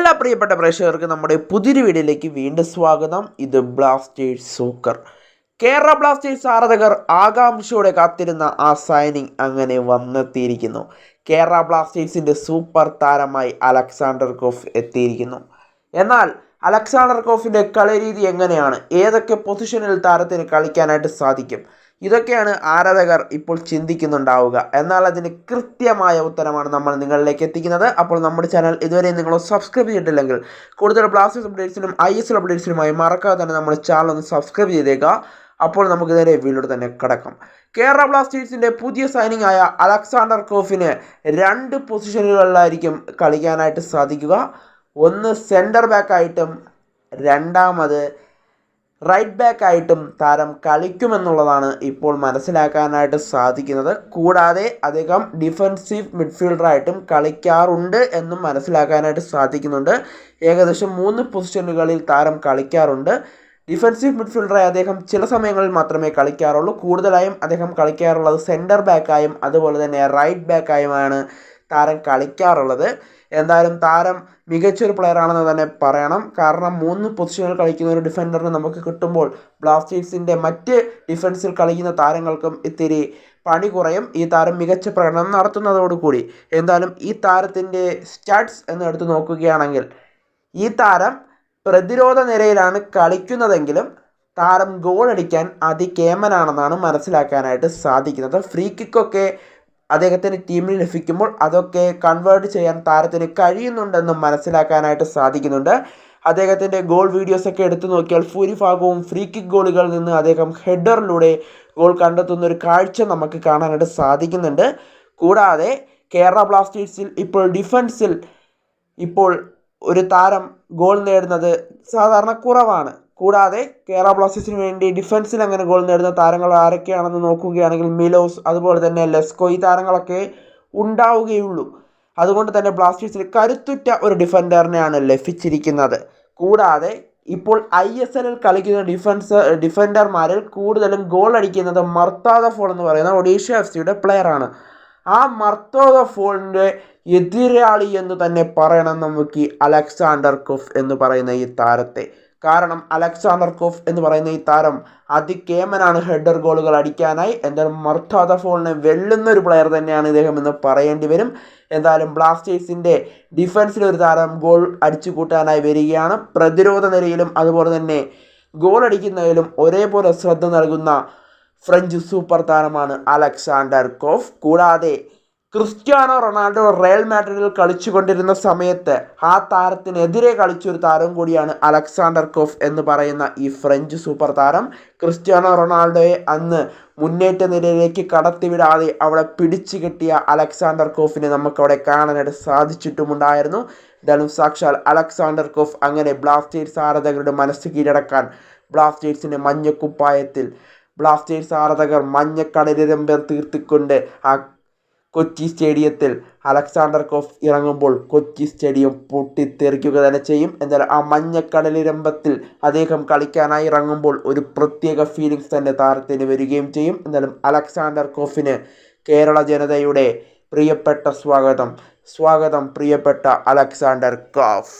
എല്ലാ പ്രിയപ്പെട്ട പ്രേക്ഷകർക്ക് നമ്മുടെ പുതിയൊരു വീഡിയോയിലേക്ക് വീണ്ടും സ്വാഗതം. ഇത് ബ്ലാസ്റ്റേഴ്സ് സൂക്കർ. കേരള ബ്ലാസ്റ്റേഴ്സ് ആരാധകർ ആകാംക്ഷയോടെ കാത്തിരുന്ന ആ സൈനിങ് അങ്ങനെ വന്നെത്തിയിരിക്കുന്നു. കേരള ബ്ലാസ്റ്റേഴ്സിൻ്റെ സൂപ്പർ താരമായി അലക്സാണ്ടർ കോഫ് എത്തിയിരിക്കുന്നു. എന്നാൽ അലക്സാണ്ടർ കോഫിൻ്റെ കളിരീതി എങ്ങനെയാണ്, ഏതൊക്കെ പൊസിഷനിൽ താരത്തിന് കളിക്കാനായിട്ട് സാധിക്കും, ഇതൊക്കെയാണ് ആരാധകർ ഇപ്പോൾ ചിന്തിക്കുന്നുണ്ടാവുക. എന്നാൽ അതിന് കൃത്യമായ ഉത്തരമാണ് നമ്മൾ നിങ്ങളിലേക്ക് എത്തിക്കുന്നത്. അപ്പോൾ നമ്മുടെ ചാനൽ ഇതുവരെ നിങ്ങൾ സബ്സ്ക്രൈബ് ചെയ്തിട്ടില്ലെങ്കിൽ കൂടുതൽ ബ്ലാസ്റ്റേഴ്സ് അപ്ഡേറ്റ്സിനും ISL അപ്ഡേറ്റ്സിനുമായി മറക്കാതെ തന്നെ നമ്മുടെ ചാനൽ ഒന്ന് സബ്സ്ക്രൈബ് ചെയ്തേക്കുക. അപ്പോൾ നമുക്ക് നേരെ വീഡിയോയിൽ തന്നെ കിടക്കാം. കേരള ബ്ലാസ്റ്റേഴ്സിൻ്റെ പുതിയ സൈനിങ് ആയ അലക്സാണ്ടർ കോഫിന് 2 പൊസിഷനുകളിലായിരിക്കും കളിക്കാനായിട്ട് സാധിക്കുക. ഒന്ന് സെൻറ്റർ ബാക്കായിട്ടും രണ്ടാമത് റൈറ്റ് ബാക്കായിട്ടും താരം കളിക്കുമെന്നുള്ളതാണ് ഇപ്പോൾ മനസ്സിലാക്കാനായിട്ട് സാധിക്കുന്നത്. കൂടാതെ അദ്ദേഹം ഡിഫൻസീവ് മിഡ്ഫീൽഡറായിട്ടും കളിക്കാറുണ്ട് എന്നും മനസ്സിലാക്കാനായിട്ട് സാധിക്കുന്നുണ്ട്. ഏകദേശം 3 പൊസിഷനുകളിൽ താരം കളിക്കാറുണ്ട്. ഡിഫൻസീവ് മിഡ്ഫീൽഡറായി അദ്ദേഹം ചില സമയങ്ങളിൽ മാത്രമേ കളിക്കാറുള്ളൂ. കൂടുതലായും അദ്ദേഹം കളിക്കാറുള്ളത് സെൻറ്റർ ബാക്കായും അതുപോലെ തന്നെ റൈറ്റ് ബാക്കായുമാണ് താരം കളിക്കാറുള്ളത്. എന്തായാലും താരം മികച്ചൊരു പ്ലെയറാണെന്ന് തന്നെ പറയണം. കാരണം 3 പൊസിഷനിൽ കളിക്കുന്ന ഒരു ഡിഫൻഡറിന് നമുക്ക് കിട്ടുമ്പോൾ ബ്ലാസ്റ്റേഴ്സിൻ്റെ മറ്റ് ഡിഫൻസിൽ കളിക്കുന്ന താരങ്ങൾക്കും ഇത്തിരി പണി കുറയും. ഈ താരം മികച്ച പ്രകടനം നടത്തുന്നതോടുകൂടി എന്തായാലും ഈ താരത്തിൻ്റെ സ്റ്റാറ്റ്സ് എന്ന് എടുത്ത് നോക്കുകയാണെങ്കിൽ ഈ താരം പ്രതിരോധ നിരയിലാണ് കളിക്കുന്നതെങ്കിലും താരം ഗോൾ അടിക്കാൻ അതികേമനാണെന്നാണ് മനസ്സിലാക്കാനായിട്ട് സാധിക്കുന്നത്. ഫ്രീ കിക്കൊക്കെ അദ്ദേഹത്തിൻ്റെ ടീമിന് ലഭിക്കുമ്പോൾ അതൊക്കെ കൺവേർട്ട് ചെയ്യാൻ താരത്തിന് കഴിയുന്നുണ്ടെന്നും മനസ്സിലാക്കാനായിട്ട് സാധിക്കുന്നുണ്ട്. അദ്ദേഹത്തിൻ്റെ ഗോൾ വീഡിയോസൊക്കെ എടുത്തു നോക്കിയാൽ ഭൂരിഭാഗവും ഫ്രീ കിക്ക് ഗോളുകളിൽ നിന്ന് അദ്ദേഹം ഹെഡറിലൂടെ ഗോൾ കണ്ടെത്തുന്ന ഒരു കാഴ്ച നമുക്ക് കാണാനായിട്ട് സാധിക്കുന്നുണ്ട്. കൂടാതെ കേരള ബ്ലാസ്റ്റേഴ്സിൽ ഇപ്പോൾ ഡിഫൻസിൽ ഇപ്പോൾ ഒരു താരം ഗോൾ നേടുന്നത് സാധാരണ കുറവാണ്. കൂടാതെ കേരള ബ്ലാസ്റ്റേഴ്സിന് വേണ്ടി ഡിഫൻസിൽ അങ്ങനെ ഗോൾ നേടുന്ന താരങ്ങൾ ആരൊക്കെയാണെന്ന് നോക്കുകയാണെങ്കിൽ മിലോസ് അതുപോലെ തന്നെ ലെസ്കോ ഈ താരങ്ങളൊക്കെ ഉണ്ടാവുകയുള്ളൂ. അതുകൊണ്ട് തന്നെ ബ്ലാസ്റ്റേഴ്സിന് കരുത്തുറ്റ ഒരു ഡിഫൻഡറിനെയാണ് ലഭിച്ചിരിക്കുന്നത്. കൂടാതെ ഇപ്പോൾ ISL കളിക്കുന്ന ഡിഫൻഡർമാരിൽ കൂടുതലും ഗോൾ അടിക്കുന്നത് മർത്താദ ഫോൾ എന്ന് പറയുന്ന ഒഡീഷ FC പ്ലെയറാണ്. ആ മർത്താദ ഫോളിൻ്റെ എതിരാളി എന്ന് തന്നെ പറയണം നമുക്ക് ഈ അലക്സാണ്ടർ കോഫ് എന്ന് പറയുന്ന ഈ താരത്തെ. കാരണം അലക്സാണ്ടർ കോഫ് എന്ന് പറയുന്ന ഈ താരം അതികേമനാണ് ഹെഡർ ഗോളുകൾ അടിക്കാനായി. എന്തായാലും മർത്താദ ഫോളിനെ വെല്ലുന്നൊരു പ്ലെയർ തന്നെയാണ് ഇദ്ദേഹം എന്ന് പറയേണ്ടി വരും. എന്തായാലും ബ്ലാസ്റ്റേഴ്സിൻ്റെ ഡിഫൻസിലൊരു താരം ഗോൾ അടിച്ചു കൂട്ടാനായി വരികയാണ്. പ്രതിരോധ നിരയിലും അതുപോലെ തന്നെ ഗോൾ അടിക്കുന്നതിലും ഒരേപോലെ ശ്രദ്ധ നൽകുന്ന ഫ്രഞ്ച് സൂപ്പർ താരമാണ് അലക്സാണ്ടർ കോഫ്. കൂടാതെ ക്രിസ്ത്യാനോ റൊണാൾഡോ റയൽ മാഡ്രിഡിൽ കളിച്ചുകൊണ്ടിരുന്ന സമയത്ത് ആ താരത്തിനെതിരെ കളിച്ചൊരു താരം കൂടിയാണ് അലക്സാണ്ടർ കോഫ് എന്ന് പറയുന്ന ഈ ഫ്രഞ്ച് സൂപ്പർ താരം. ക്രിസ്ത്യാനോ റൊണാൾഡോയെ അന്ന് മുന്നേറ്റ നിരയിലേക്ക് കടത്തിവിടാതെ അവിടെ പിടിച്ചു കെട്ടിയ അലക്സാണ്ടർ കോഫിനെ നമുക്കവിടെ കാണാനായിട്ട് സാധിച്ചിട്ടുമുണ്ടായിരുന്നു. എന്തായാലും സാക്ഷാൽ അലക്സാണ്ടർ കോഫ് അങ്ങനെ ബ്ലാസ്റ്റേഴ്സ് ആരാധകരുടെ മനസ്സ് കീഴടക്കാൻ ബ്ലാസ്റ്റേഴ്സിൻ്റെ മഞ്ഞക്കുപ്പായത്തിൽ ബ്ലാസ്റ്റേഴ്സ് ആരാധകർ മഞ്ഞക്കടലിരമ്പം തീർത്തിക്കൊണ്ട് ആ കൊച്ചി സ്റ്റേഡിയത്തിൽ അലക്സാണ്ടർ കോഫ് ഇറങ്ങുമ്പോൾ കൊച്ചി സ്റ്റേഡിയം പൊട്ടിത്തെറിക്കുക തന്നെ ചെയ്യും. എന്തായാലും ആ മഞ്ഞക്കടലിരമ്പത്തിൽ അദ്ദേഹം കളിക്കാനായി ഇറങ്ങുമ്പോൾ ഒരു പ്രത്യേക ഫീലിങ്സ് തന്നെ താരത്തിന് വരികയും ചെയ്യും. എന്തായാലും അലക്സാണ്ടർ കോഫിന് കേരള ജനതയുടെ പ്രിയപ്പെട്ട സ്വാഗതം പ്രിയപ്പെട്ട അലക്സാണ്ടർ കോഫ്.